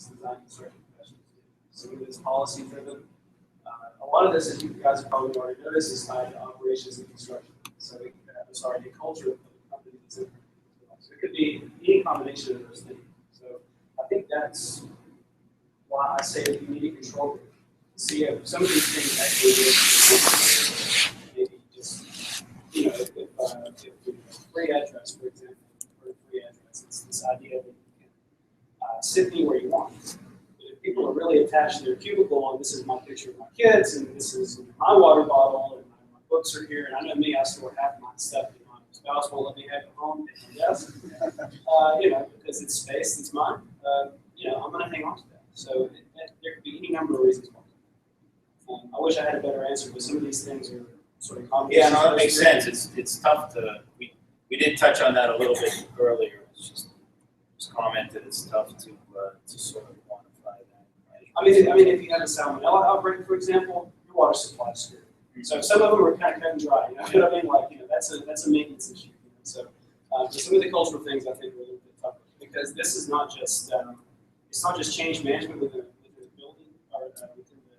as design construction professionals do. Some of it is policy driven. A lot of this, as you guys have probably already noticed, is tied to operations and construction. So, the culture of the company is in. So it could be any combination of those things. So I think that's why I say that you need a control group. See if some of these things actually maybe just, if free address, for example, or free address, it's this idea that you can sit anywhere you want. But if people are really attached to their cubicle, and this is my picture of my kids, and this is my water bottle, and my books are here, and I know me, I store half my stuff, and my spouse won't let me have it home at my desk, because it's space, it's mine. I'm going to hang on to that. So there could be any number of reasons why. I wish I had a better answer, but some of these things are sort of complicated. Yeah, no, that makes sense. It's tough to, we did touch on that a little bit earlier. It's just commented, it's tough to sort of quantify that. I mean, if you have a salmonella outbreak, for example, your water supply is screwed. So some of them are kind of cut and dry. You know what I mean? That's a maintenance issue. So some of the cultural things I think are a little bit tougher because this is not just it's not just change management within the building or within the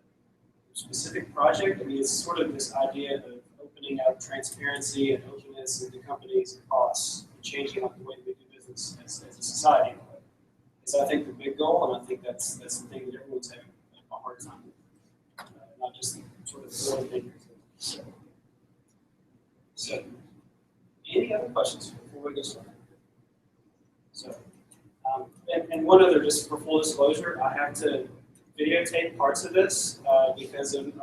specific project. I mean, it's sort of this idea of opening up transparency and openness into companies across and changing up the way that we do business as a society. So I think the big goal, and I think that's the thing that everyone's having a hard time with, not just sort of the early figures. So, any other questions before we get started? So, and one other, just for full disclosure, I have to videotape parts of this because I'm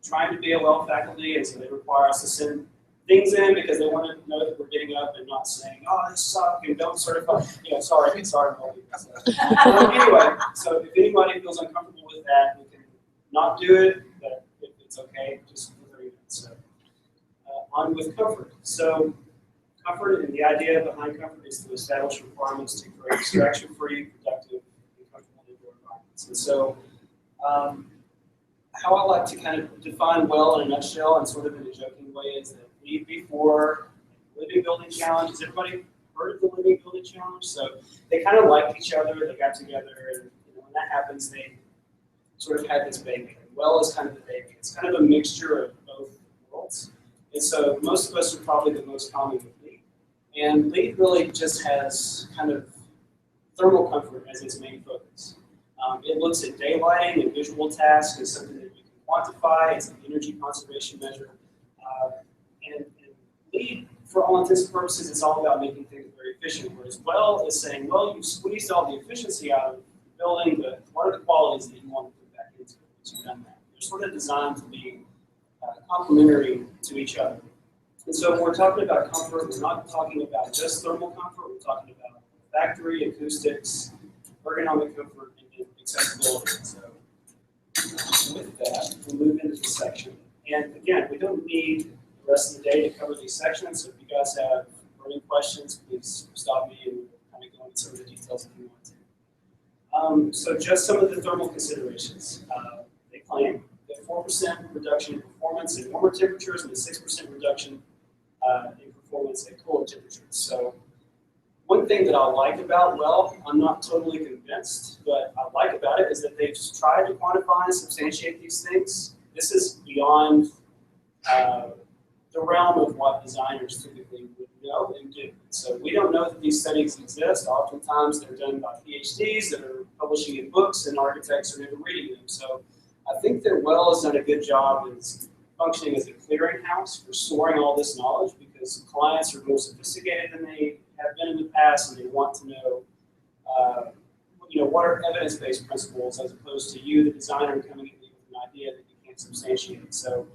trying to be a well faculty, and so they require us to send things in because they want to know that we're getting up and not saying, "Oh, this sucks," and don't certify. Sorry. Anyway, so if anybody feels uncomfortable with that, we can not do it, but if it's okay, just for 30 minutes. So, on with comfort. So, comfort and the idea behind comfort is to establish requirements to create distraction-free, productive, and comfortable indoor environments. And so, how I like to kind of define well in a nutshell and sort of in a joking way is that LEED before Living Building Challenge. Has everybody heard of the Living Building Challenge? So they kind of liked each other. They got together, and when that happens, they sort of had this baby. Well is kind of the baby. It's kind of a mixture of both worlds. And so most of us are probably the most common with LEED. And LEED really just has kind of thermal comfort as its main focus. It looks at daylighting and visual tasks as something that we can quantify. It's an energy conservation measure. And LEED, for all intents and purposes, it's all about making things very efficient. Whereas well is saying, well, you've squeezed all the efficiency out of the building, but what are the qualities that you want to put back into it once you've done that? They're sort of designed to be complementary to each other. And so when we're talking about comfort, we're not talking about just thermal comfort. We're talking about factory acoustics, ergonomic comfort, and accessibility. So with that, we'll move into the section. And again, we don't need the rest of the day to cover these sections. So if you guys have burning questions, please stop me and we'll kind of go into some of the details if you want to. So just some of the thermal considerations. They claim that 4% reduction in performance at warmer temperatures and a 6% reduction in performance at cooler temperatures. So one thing that I like about well, I'm not totally convinced, but I like about it is that they've tried to quantify and substantiate these things. This is beyond the realm of what designers typically would know and do. So we don't know that these studies exist. Oftentimes they're done by PhDs that are publishing in books, and architects are never reading them. So I think that well has done a good job in functioning as a clearinghouse for storing all this knowledge because clients are more sophisticated than they have been in the past, and they want to know, what are evidence-based principles as opposed to you, the designer, coming in with an idea that you can't substantiate. So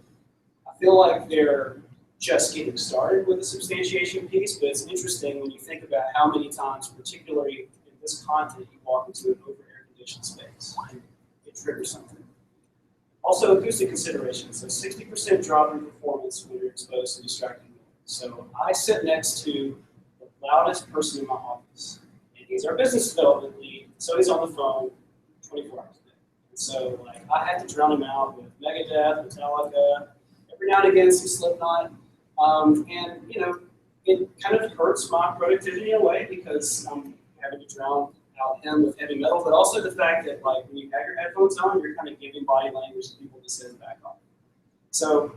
I feel like they're just getting started with the substantiation piece, but it's interesting when you think about how many times, particularly in this content, you walk into an over-air-conditioned space and it triggers something. Also, acoustic considerations. So 60% drop in performance when you're exposed to distracting noise. So I sit next to the loudest person in my office, and he's our business development lead, so he's on the phone 24 hours a day. And so I had to drown him out with Megadeth, Metallica, every now and again some Slipknot. And it kind of hurts my productivity in a way because I'm having to drown out him with heavy metal, but also the fact that like when you have your headphones on, you're kind of giving body language to people to sit back on. So,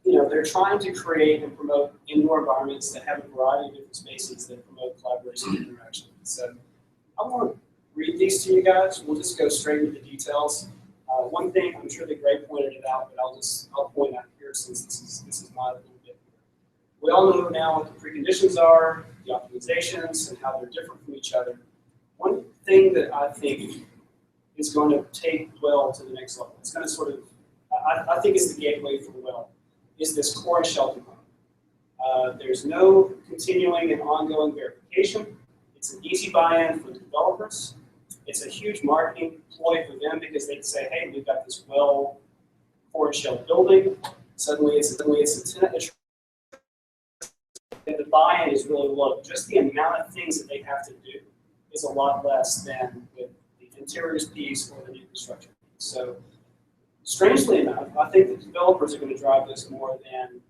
you know, they're trying to create and promote indoor environments that have a variety of different spaces that promote collaboration and interaction. So I want to read these to you guys. We'll just go straight into the details. One thing, I'm sure that Greg pointed it out, but I'll point out here since this is my little bit. We all know now what the preconditions are, the optimizations, and how they're different from each other. One thing that I think is going to take well to the next level, it's going to sort of, I think is the gateway for well, is this core and shell component. There's no continuing and ongoing verification. It's an easy buy-in for the developers. It's a huge marketing ploy for them because they can say, hey, we've got this well core and shell building. Suddenly it's a tenant. The buy-in is really low. Just the amount of things that they have to do is a lot less than with the interiors piece or the new construction piece. So strangely enough, I think the developers are going to drive this more than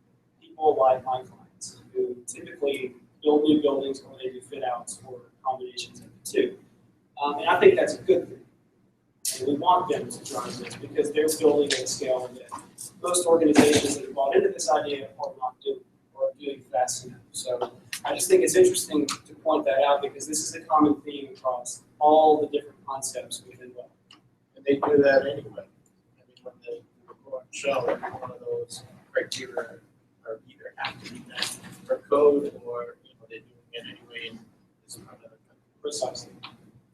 people like my clients who typically build new buildings or they do fit outs or combinations of the two. And I think that's a good thing. And we want them to drive this because they're building at a scale that most organizations that have bought into this idea are not doing or doing fast enough. So I just think it's interesting to point that out because this is a common theme across all the different concepts within web. And they do that anyway. I mean, when they go and show, one of those criteria are either have to be met for code or they're doing it anyway in this part of the country. Precisely.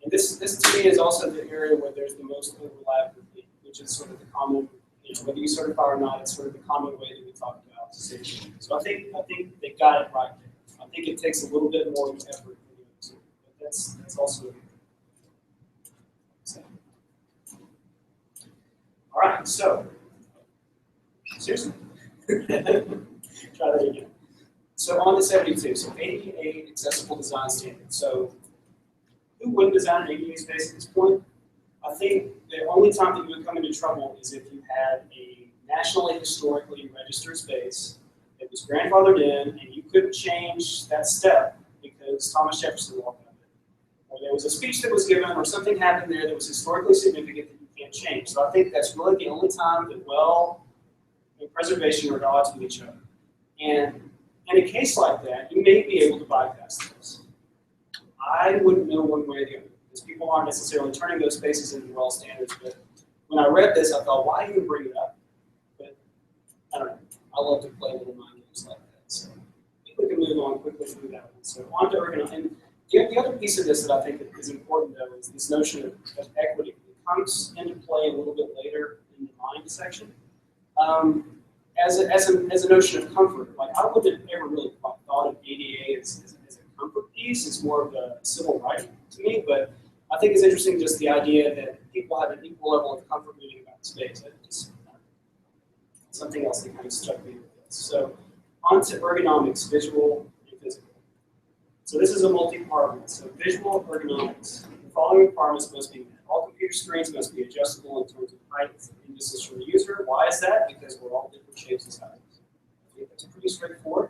And this to me is also the area where there's the most overlap with the, which is sort of the common, whether you certify or not, it's sort of the common way that we talk about safety. So I think they got it right there. I think it takes a little bit more effort for you to, but that's also. So. All right, so seriously, try that again. So on to 72. So ADA accessible design standards. So who wouldn't design an ADA space at this point? I think the only time that you would come into trouble is if you had a nationally historically registered space that was grandfathered in and you couldn't change that step because Thomas Jefferson walked up it. Or there was a speech that was given or something happened there that was historically significant that you can't change. So I think that's really the only time that well and preservation are at odds with each other. And in a case like that, you may be able to bypass those. I wouldn't know one way or the other, because people aren't necessarily turning those spaces into well standards. But when I read this, I thought, why even bring it up? But I don't know. I love to play little mind games like that. So I think we can move on quickly through that one. So on to ergonomics. And the other piece of this that I think is important, though, is this notion of equity. It comes into play a little bit later in the mind section. As a notion of comfort, like I wouldn't have ever really thought of ADA as a comfort piece. It's more of a civil right to me, but I think it's interesting just the idea that people have an equal level of comfort moving about the space. Just something else that kind of struck me with this. So on to ergonomics, visual and physical. So this is a multi-part one. So visual ergonomics. The following requirements must be met. All computer screens must be adjustable in terms of height and distance from the user. Why is that? Because we're all different shapes and sizes. I think that's pretty straightforward.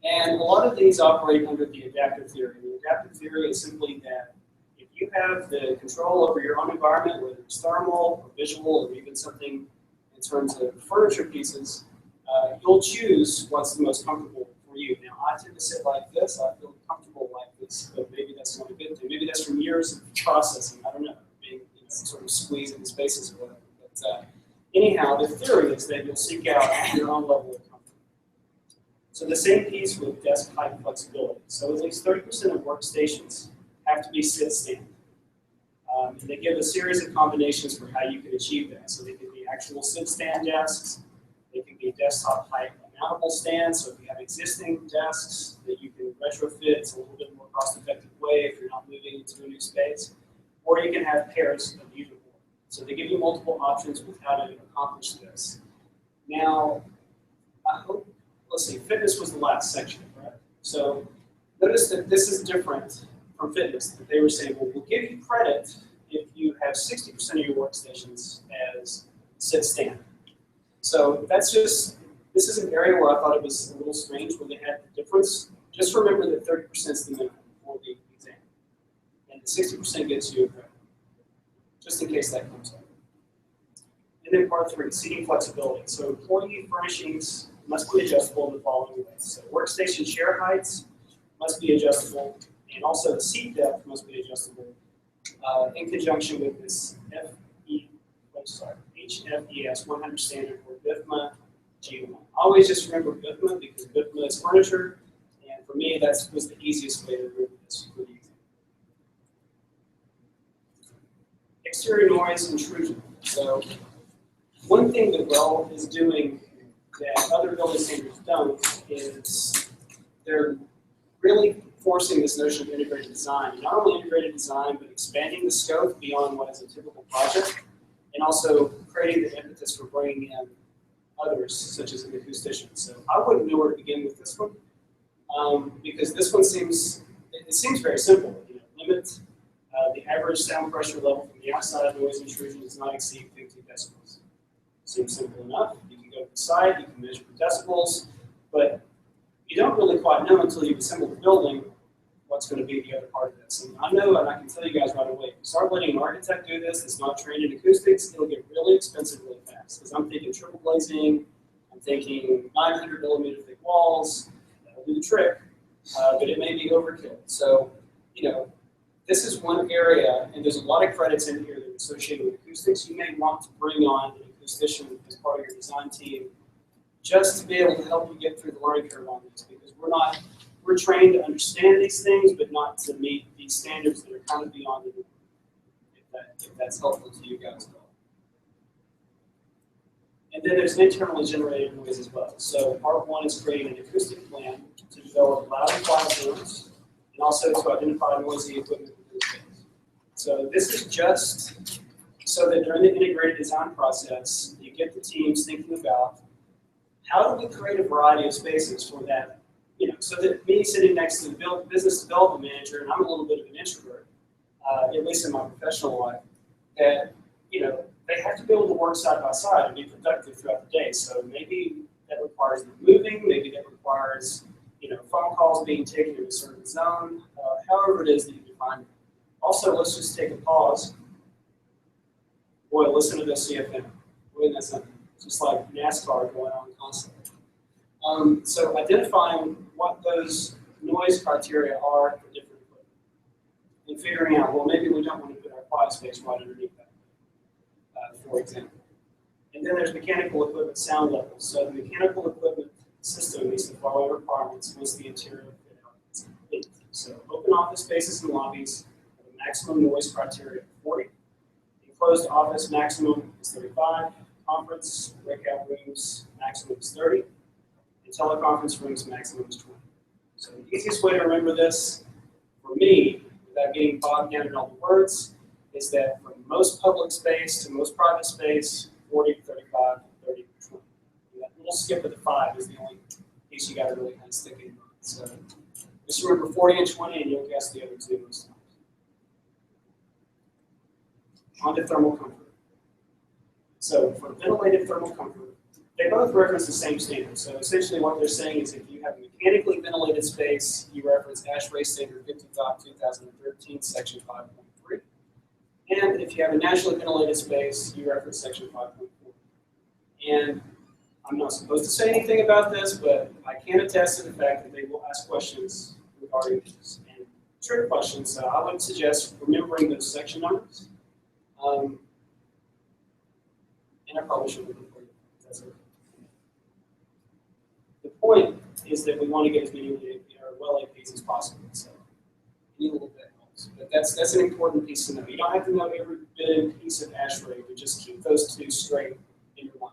And a lot of these operate under the adaptive theory. The adaptive theory is simply that if you have the control over your own environment, whether it's thermal or visual or even something in terms of furniture pieces, you'll choose what's the most comfortable for you. Now, I tend to sit like this. I feel comfortable like this, but maybe that's not a good thing. Maybe that's from years of processing. I don't know, being sort of squeezing the spaces or whatever. But anyhow, the theory is that you'll seek out your own level of comfort. So the same piece with desk height flexibility. So at least 30% of workstations have to be sit-stand. And they give a series of combinations for how you can achieve that. So they can be actual sit-stand desks. They can be desktop height mountable stands. So if you have existing desks that you can retrofit, it's a little bit more cost-effective way if you're not moving into a new space. Or you can have pairs of either one. So they give you multiple options with how to accomplish this. Now, I hope. Let's see, fitness was the last section, right? So notice that this is different from fitness, that they were saying, well, we'll give you credit if you have 60% of your workstations as sit-stand. So that's just, this is an area where I thought it was a little strange when they had the difference. Just remember that 30% is the minimum for the exam. And the 60% gets you a credit, just in case that comes up. And then part 3, seating flexibility. So employee furnishings must be adjustable in the following ways. So workstation chair heights must be adjustable, and also the seat depth must be adjustable in conjunction with this HFES 100 standard for BIFMA G1. Always just remember BIFMA because BIFMA is furniture, and for me that was the easiest way to remember this for the exam. Exterior noise intrusion. So one thing that Well is doing that other building standards don't is they're really forcing this notion of integrated design. And not only integrated design, but expanding the scope beyond what is a typical project, and also creating the impetus for bringing in others, such as an acoustician. So I wouldn't know where to begin with this one, because this one seems very simple. Limit the average sound pressure level from the outside noise intrusion does not exceed 50 decibels. Seems simple enough. You can go to the side, you can measure the decibels, but you don't really quite know until you've assembled the building what's going to be the other part of this. And I know, and I can tell you guys right away, if you start letting an architect do this that's not trained in acoustics, it'll get really expensive really fast. Because I'm thinking triple glazing, I'm thinking 900 millimeter thick walls, that'll do the trick, but it may be overkill. So, this is one area, and there's a lot of credits in here that are associated with acoustics. You may want to bring on an acoustician as part of your design team just to be able to help you get through the learning curve on this, because we're trained to understand these things, but not to meet these standards that are kind of beyond the norm, if that's helpful to you guys at all. And then there's internally generated noise as well. So part 1 is creating an acoustic plan to develop loud and quiet zones, and also to identify noisy equipment within the space. So this is just so that during the integrated design process, you get the teams thinking about how do we create a variety of spaces for that, so that me sitting next to the business development manager, and I'm a little bit of an introvert, at least in my professional life, that, they have to be able to work side by side and be productive throughout the day. So maybe that requires them moving, maybe that requires, phone calls being taken in a certain zone, however it is that you define it. Also, let's just take a pause. Boy, listen to this CFM. Boy, that's something. Just like NASCAR going on constantly. So identifying what those noise criteria are for different equipment, and figuring out, well, maybe we don't want to put our quiet space right underneath that, for example. And then there's mechanical equipment sound levels. So the mechanical equipment system meets the following requirements once the interior fit out is complete. So open office spaces and lobbies have a maximum noise criteria of 40. Enclosed office maximum is 35. Conference breakout rooms maximum is 30. And teleconference rooms maximum is 20. So the easiest way to remember this, for me, without getting bogged down in all the words, is that from most public space to most private space, 40 to 35, 30 to 20. And that little skip of the 5 is the only piece you got to really kind of stick in mind. So just remember 40 and 20, and you'll guess the other 2 most times. On to thermal comfort. So for ventilated thermal comfort, they both reference the same standard. So essentially what they're saying is if you have a mechanically ventilated space, you reference ASHRAE standard 55-2013, section 5.3. And if you have a naturally ventilated space, you reference section 5.4. And I'm not supposed to say anything about this, but I can attest to the fact that they will ask questions regarding this. And trick questions, so I would suggest remembering those section numbers. And I probably should remember for you. That's okay. The point is that we want to get as many well APs as possible. So any little bit helps. But that's an important piece to know. You don't have to know every bit and piece of ASHRAE, but just keep those 2 straight in your mind.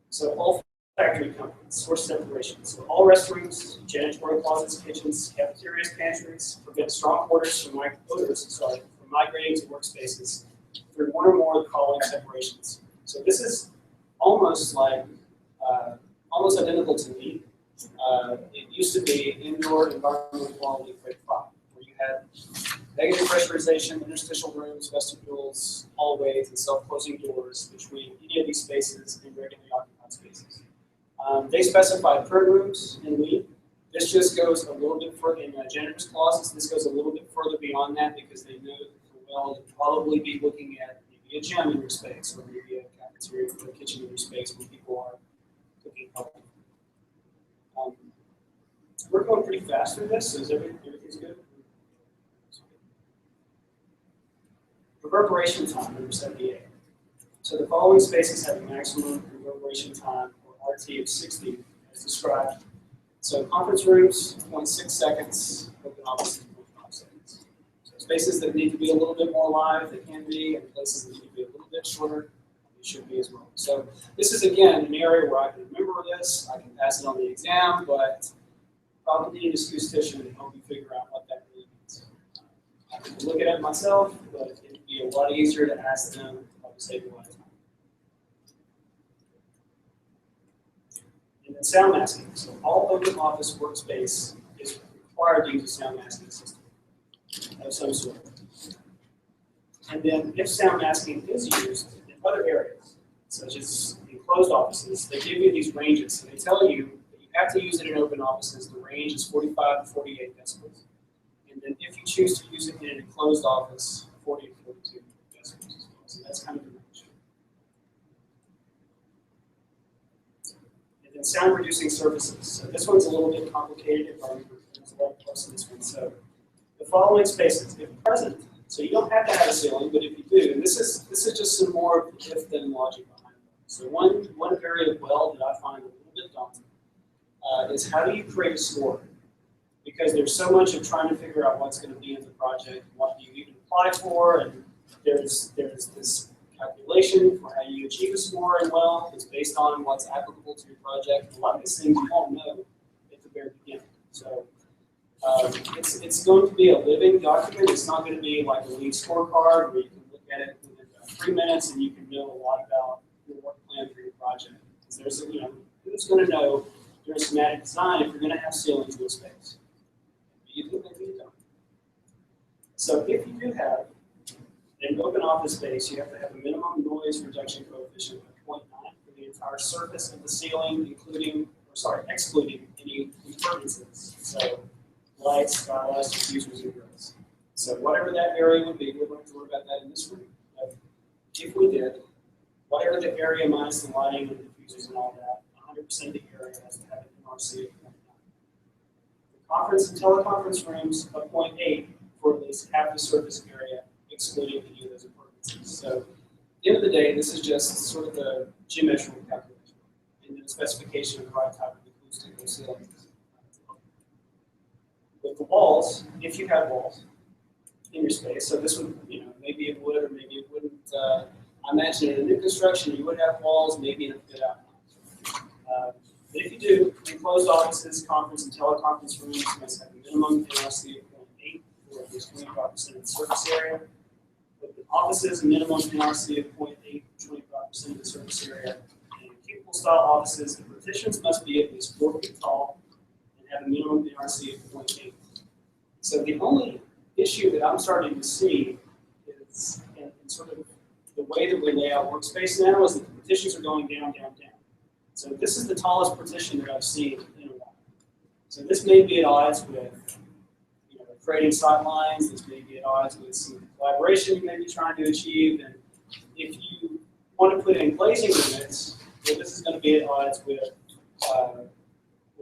So all factory comforts, source separation. So all restrooms, janitorial closets, kitchens, cafeterias, pantries prevent strong odors from migrating to workspaces through one or more calling separations. So this is almost like, almost identical to LEED. It used to be indoor environmental quality grade 5, where you had negative pressurization, interstitial rooms, vestibules, hallways, and self-closing doors between any of these spaces and regularly occupied spaces. They specified print rooms in LEED, This just goes a little bit further in generous clauses. This goes a little bit further beyond that because they know that the well will probably be looking at maybe a gym in your space or maybe a cafeteria or a kitchen in your space where people are cooking healthy. We're going pretty fast through this, so everything's good? Reverberation time, number 78. So the following spaces have a maximum reverberation time, or RT, of 60, as described. So conference rooms, 0.6 seconds, open offices, 0.5 seconds. So spaces that need to be a little bit more live, they can be, and places that need to be a little bit shorter, they should be as well. So this is, again, an area where I can remember this, I can pass it on the exam, but probably need a statistician to help me figure out what that really means. I can look at it myself, but it would be a lot easier to ask them how to save a lot of time. And then sound masking. So all open office workspace is required to use a sound masking system of some sort. And then if sound masking is used in other areas, such as in closed offices, they give you these ranges. So they tell you have to use it in open offices. The range is 45 to 48 decibels. And then if you choose to use it in a closed office, 40 to 42 decibels as well. So that's kind of the range. And then sound reducing surfaces. So this one's a little bit complicated if I remember. There's a lot of parts in this one. So the following spaces, if present, so you don't have to have a ceiling, but if you do, and this is just some more if then logic behind it. So one area of well that I find a little bit daunting is how do you create a score? Because there's so much of trying to figure out what's going to be in the project, what do you even apply for, and there's this calculation for how you achieve a score in well. It's based on what's applicable to your project. A lot of these things you won't know at the very beginning. So it's going to be a living document. It's not going to be like a lead scorecard where you can look at it within 3 minutes and you can know a lot about your work plan for your project. Because there's, who's going to know during schematic design if you're going to have ceilings in a space? Maybe you do, maybe you don't. So if you do have an open office space, you have to have a minimum noise reduction coefficient of 0.9 for the entire surface of the ceiling, excluding any imperviances. So lights, skylights, diffusers, and grills. So whatever that area would be, we're going to worry about that in this room. But if we did, whatever the area minus the lighting and diffusers and all that, 100% of the area has to have an MRC of 0.9. The conference and teleconference rooms of 0.8 for at least half the surface area, excluding any of those imperviances. So at the end of the day, this is just sort of the geometrical calculation and the specification of the right type of acoustic ceilings. With the walls, if you have walls in your space, so this would, maybe it would or maybe it wouldn't. I imagine in a new construction, you would have walls, maybe in a fit out. But if you do, enclosed offices, conference, and teleconference rooms must have a minimum NRC of 0.8 for at least 25% of the surface area. With the offices, a minimum NRC of 0.8 for 25% of the surface area. And cubicle style offices, the partitions must be at least 4 feet tall and have a minimum NRC of 0.8. So the only issue that I'm starting to see is in sort of the way that we lay out workspace now is that the partitions are going down, down, down. So this is the tallest partition that I've seen in a while. So this may be at odds with creating sight lines. This may be at odds with some collaboration you may be trying to achieve. And if you want to put in glazing units, well, this is going to be at odds with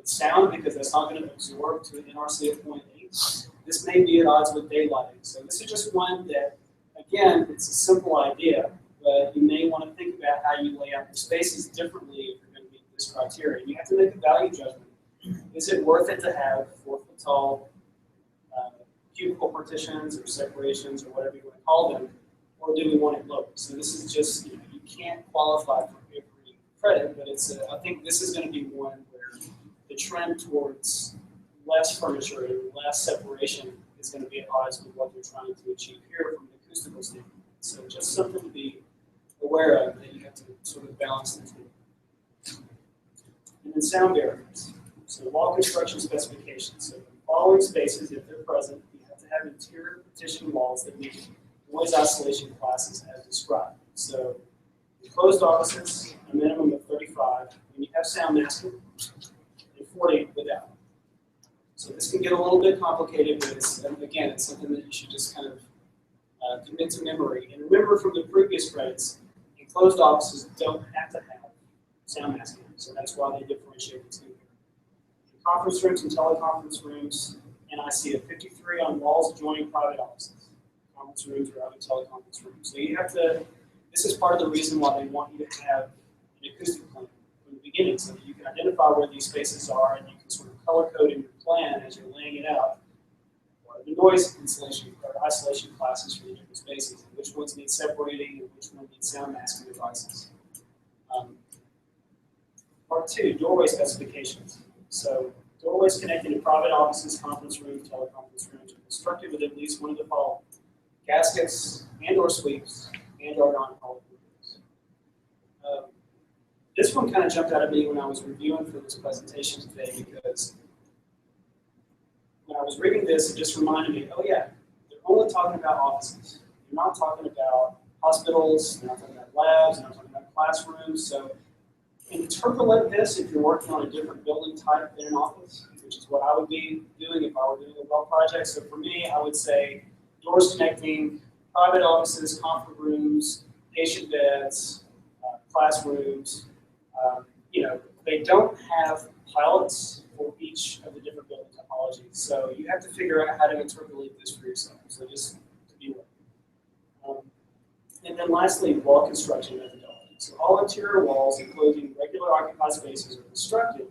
sound because that's not going to absorb to an NRC of 0.8. This may be at odds with daylighting. So this is just one that, again, it's a simple idea, but you may want to think about how you lay out your spaces differently if you're going to meet this criteria. You have to make a value judgment. Is it worth it to have 4 foot tall cubicle partitions or separations or whatever you want to call them, or do we want it low? So this is just, you can't qualify for every credit, but I think this is going to be one where the trend towards less furniture and less separation is going to be at odds with what you're trying to achieve here from an acoustical standpoint. So just something to be aware of that you have to sort of balance the two. And then sound barriers. So wall construction specifications. So the following spaces, if they're present, you have to have interior partition walls that meet noise isolation classes as described. So closed offices, a minimum of 35. When you have sound masking, and 40 without. So this can get a little bit complicated, but again, it's something that you should just kind of commit to memory. And remember from the previous credits, enclosed offices don't have to have sound masking, so that's why they differentiate the two. In conference rooms and teleconference rooms, and I see a 53 on walls adjoining private offices. Conference rooms or other teleconference rooms. So you have to, this is part of the reason why they want you to have an acoustic plan from the beginning, so that you can identify where these spaces are and you can sort of color code in your plan as you're laying it out. What are the noise insulation or isolation classes for the different spaces, and which ones need separating and which one need sound masking devices. Part 2, doorway specifications. So doorways connecting to private offices, conference rooms, teleconference rooms are constructed with at least one of the following: gaskets and or sweeps and or non-polymer windows. This one kind of jumped out at me when I was reviewing for this presentation today, because when I was reading this, it just reminded me, oh yeah, they're only talking about offices. They're not talking about hospitals, they're not talking about labs, they're not talking about classrooms. So interpolate this if you're working on a different building type than an office, which is what I would be doing if I were doing a well project. So for me, I would say doors connecting private offices, conference rooms, patient beds, classrooms. They don't have pilots for each of the different building topologies. So you have to figure out how to interpolate this for yourself. So just to be aware. And then lastly, wall construction methodology. So all interior walls, including regular occupied spaces, are constructed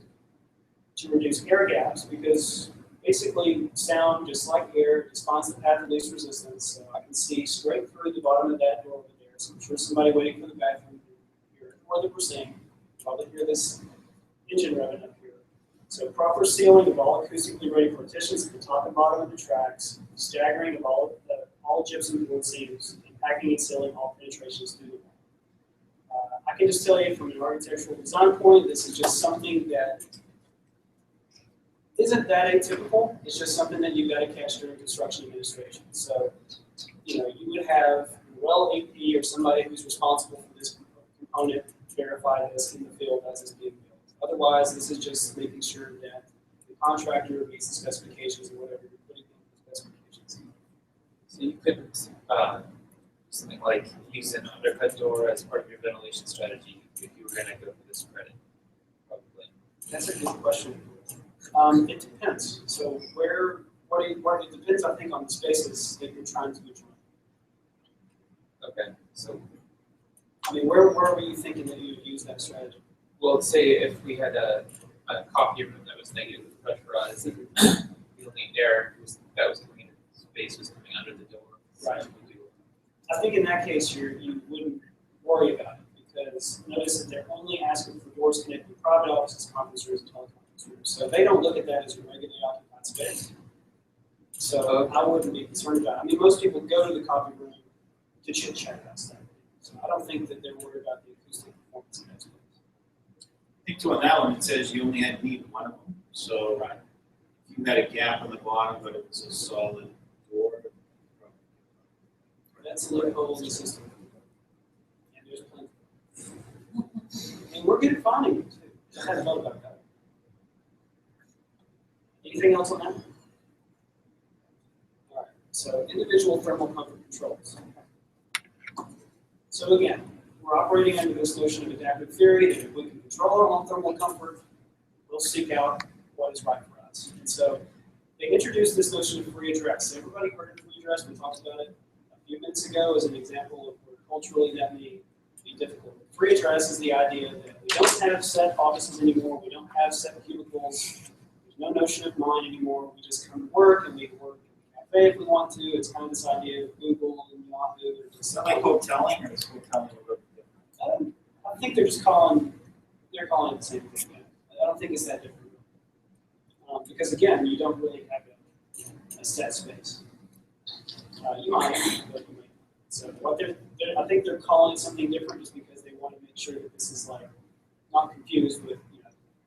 to reduce air gaps, because basically sound, just like air, just finds the path of least resistance. So I can see straight through the bottom of that door over there. So I'm sure somebody waiting for the bathroom can hear more than we're saying. Probably hear this engine revving up here. So proper sealing of all acoustically ready partitions at the top and bottom of the tracks, staggering of all gypsum board seams, and packing and sealing all penetrations through the wall. I can just tell you from an architectural design point, this is just something that isn't that atypical. It's just something that you've got to catch during construction administration. So, you would have well AP or somebody who's responsible for this component verify this in the field as it's being built. Otherwise, this is just making sure that the contractor meets the specifications and whatever you're putting in the specifications. So you could something like use an undercut door as part of your ventilation strategy if you were going to go for this credit, probably. That's a good question. It depends. So it depends, I think, on the spaces that you're trying to join. Okay, so I mean, where were you thinking that you would use that strategy? well, say if we had a copy room that was negatively pressurized, and the only air that was coming into the space was coming under the door. Right. I think in that case, you wouldn't worry about it, because notice that they're only asking for doors connected to private offices, conference rooms, and teleconference rooms. So they don't look at that as a regularly occupied space. So I wouldn't be concerned about it. I mean, most people go to the copy room to chit chat about stuff. So I don't think that they're worried about the acoustic performance of that space. I think too on that one, it says you only need one of them. So Right. if you had a gap on the bottom, but it was a solid door. That's a loophole in the system. And there's plenty. And we're good at finding them too. I hadn't thought about that. Anything else on that? All right. So individual thermal comfort controls. So again, we're operating under this notion of adaptive theory, that if we can control our own thermal comfort, we'll seek out what is right for us. And so they introduced this notion of free address. Everybody heard of free address? We talked about it a few minutes ago as an example of where culturally that may be difficult. Free address is the idea that we don't have set offices anymore. We don't have set cubicles. There's no notion of mine anymore. We just come to work and we can work in a cafe if we want to. It's kind of this idea of Google and Yahoo. Or just Like hoteling, or is hoteling a little different? I think they're calling it the same thing. I don't think it's that different. Because again, you don't really have a set space. You might, but you might. So what I think they're calling it something different just because they want to make sure that this is like not confused with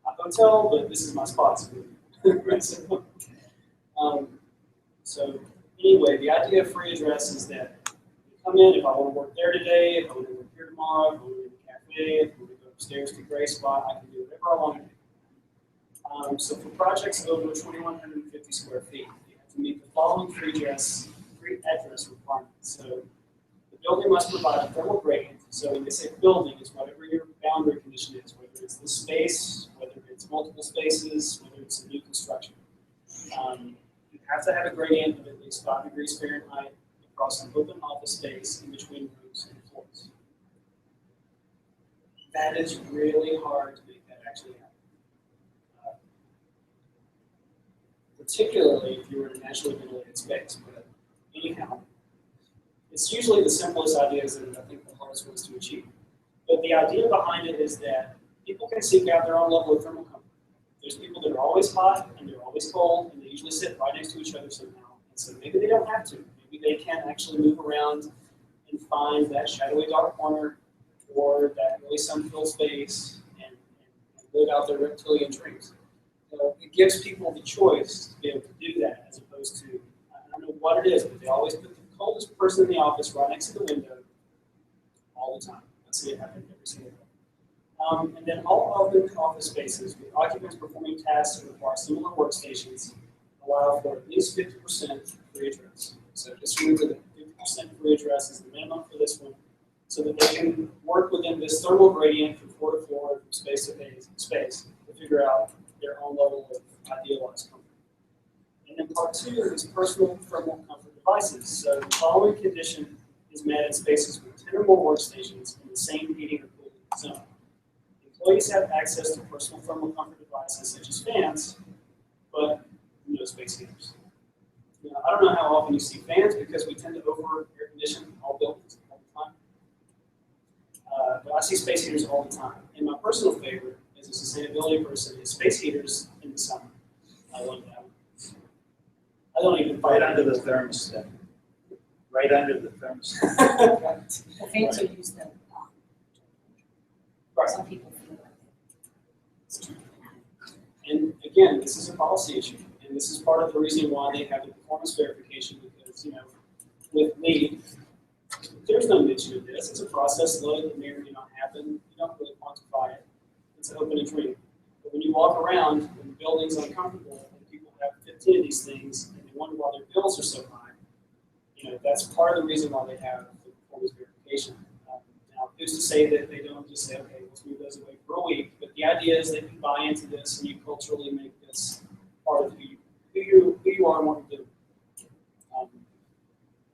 a hotel, but this is my spot. So anyway, the idea of free address is that you come in if I want to work there today, if I want to work here tomorrow, if I want to go to the cafe, if I want to go upstairs to Gray Spot, I can do whatever I want to do. So for projects over 2,150 square feet, you have to meet the following three address requirements. So the building must provide a thermal gradient. So when they say building, it's whatever your boundary condition is, whether it's the space, whether it's multiple spaces, whether it's a new construction. You have to have a gradient of at least 5 degrees Fahrenheit across an open office space in between rooms and floors. That is really hard to make that actually happen. Particularly if you're in a naturally ventilated space. But anyhow, it's usually the simplest ideas that I think the hardest ones to achieve. But the idea behind it is that people can seek out their own level of thermal comfort. There's people that are always hot and they're always cold, and they usually sit right next to each other somehow. And so maybe they don't have to. Maybe they can actually move around and find that shadowy dark corner or that really sun-filled space and live out their reptilian dreams. So it gives people the choice to be able to do that, as opposed to, I don't know what it is, but they always put the coldest person in the office right next to the window all the time. I see it happen every single day. And then all open office spaces with occupants performing tasks that require similar workstations allow for at least 50% free address. So just remember that 50% free address is the minimum for this one, so that they can work within this thermal gradient from floor to floor, from space to space, to figure out their own level of idealized comfort. And then part 2 is personal thermal comfort devices. So the following condition is met in spaces with 10 or more workstations in the same heating or cooling zone. Employees have access to personal thermal comfort devices such as fans, but no space heaters. Now, I don't know how often you see fans because we tend to over air condition all buildings all the time. But I see space heaters all the time. And my personal favorite as a sustainability person is space heaters in the summer. I love that. I don't even Right under the thermostat. Right under the thermostat. The fans are used though. Right. Some people feel like it's too dramatic. And again, this is a policy issue, and this is part of the reason why they have the performance verification, because, with me, there's no mention of this. It's a process load that may or may not happen. You don't really quantify it. It's an open dream. But when you walk around and the building's uncomfortable and people have 15 of these things and they wonder why their bills are so high, that's part of the reason why they have the performance verification. Now, who's to say that they don't just say, okay, let's move those away for a week? But the idea is that you buy into this and you culturally make this part of who you are and what you do.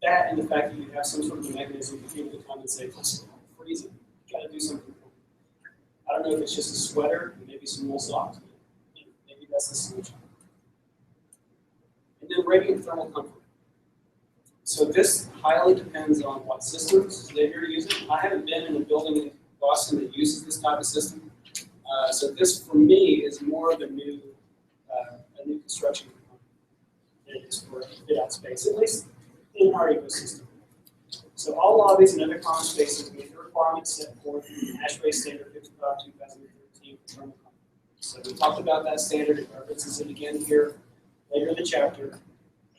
That and the fact that you have some sort of a mechanism for people to come and say, listen, I'm freezing. You got to do something for me. I don't know if it's just a sweater and maybe some wool socks, but maybe that's the solution. And then radiant thermal comfort. So this highly depends on what systems that you're using. I haven't been in a building in Boston that uses this type of system. So this, for me, is more of a new construction component than it is for a fit-out space, at least in our ecosystem. So all lobbies and other common spaces meet the requirements set forth in the ASHRAE Standard 55/2013 for thermal comfort. So we talked about that standard. It references it again here later in the chapter,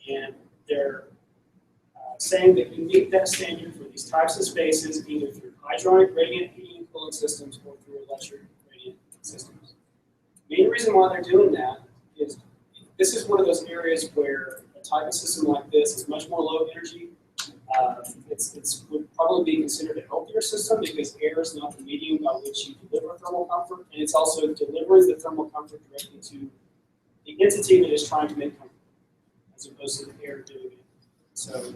and they're saying that you meet that standard for these types of spaces either through hydronic radiant heating and cooling systems or through electric radiant systems. The main reason why they're doing that is this is one of those areas where a type of system like this is much more low energy. It would probably be considered a healthier system because air is not the medium by which you deliver thermal comfort, and it's also delivering the thermal comfort directly to the entity that is trying to make comfort, as opposed to the air doing it. So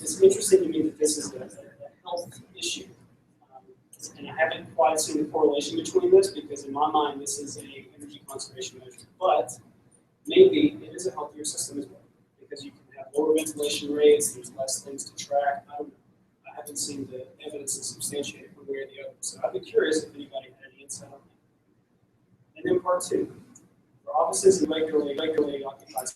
it's interesting to me that this is a health issue. And I haven't quite seen the correlation between this because in my mind this is an energy conservation measure. But maybe it is a healthier system as well because you can have lower ventilation rates, there's less things to track. I don't know. I haven't seen the evidence to substantiate it one way or the other. So I'd be curious if anybody had any insight on that. And then part 2. For offices and regularly occupied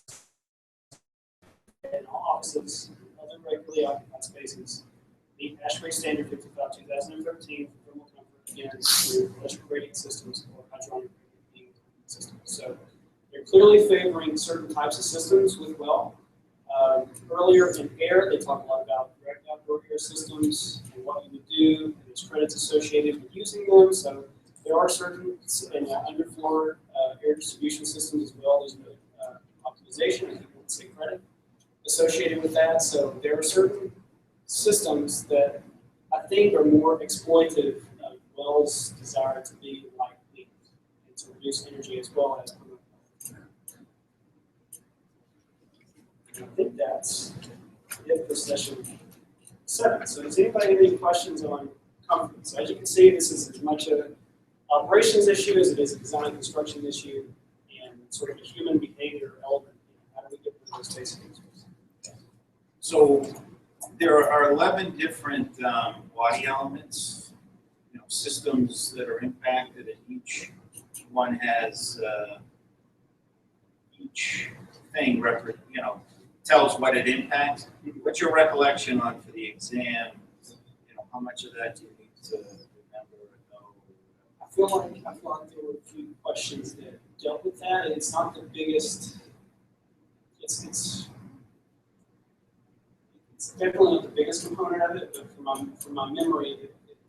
in all offices and other regularly occupied spaces, the ASHRAE Standard 55/2013 for thermal comfort, again, through electric radiant systems or hydronic radiant heating systems. So they're clearly favoring certain types of systems with well. Earlier in air, they talk a lot about direct outdoor air systems and what you would do, and there's credits associated with using them. So there are certain underfloor air distribution systems as well. There's no optimization, and let's say credit associated with that. So there are certain systems that I think are more exploitative of wells' desire to be like leak and to reduce energy as well as promote. I think that's it for session 7. So does anybody have any questions on comfort? So as you can see, this is as much an operations issue as it is a design construction issue and sort of a human behavior element. How do we get rid of those basic issues? So there are 11 different body elements, systems that are impacted, and each one has each thing tells what it impacts. What's your recollection on for the exam? How much of that do you need to remember or know? I feel like there were a few questions that dealt with that. It's not the biggest. It's definitely not the biggest component of it, but from my memory,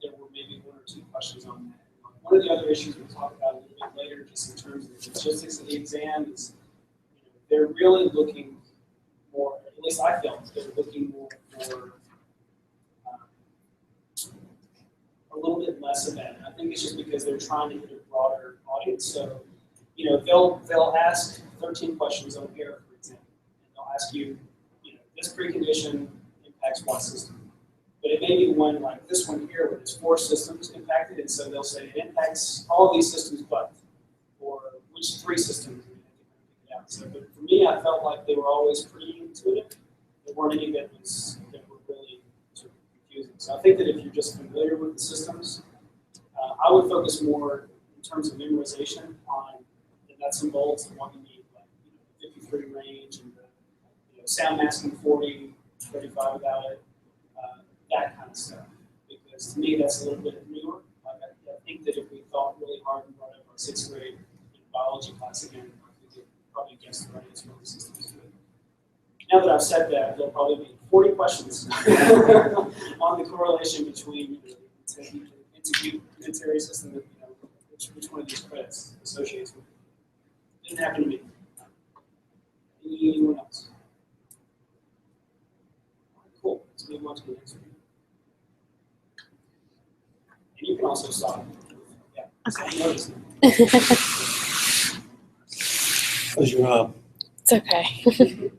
there were maybe 1 or 2 questions on that. One of the other issues we'll talk about a little bit later, just in terms of the logistics of the exam, is they're really looking more. At least I felt they're looking more for a little bit less of that. And I think it's just because they're trying to hit a broader audience. So, they'll ask 13 questions on here, for example, and they'll ask you, this precondition impacts what system. But it may be one like this one here where there's 4 systems impacted, and so they'll say it impacts all of these systems but, or which 3 systems. So, but for me, I felt like they were always pretty intuitive. There weren't any that were really sort of confusing. So I think that if you're just familiar with the systems, I would focus more in terms of memorization on the nuts and bolts and what you need, like 53 range and the sound masking 40, 35 without it, that kind of stuff. Because to me, that's a little bit newer. Like I think that if we thought really hard and brought up our 6th grade biology class again, we could probably guess the right answer on the systems. Now that I've said that, there'll probably be 40 questions on the correlation between the unitary system and which one of these credits associates with it. Didn't happen to me. Anyone else? Cool. Let's move on to the next one. And you can also stop. Yeah. Okay. How's your arm? It's okay.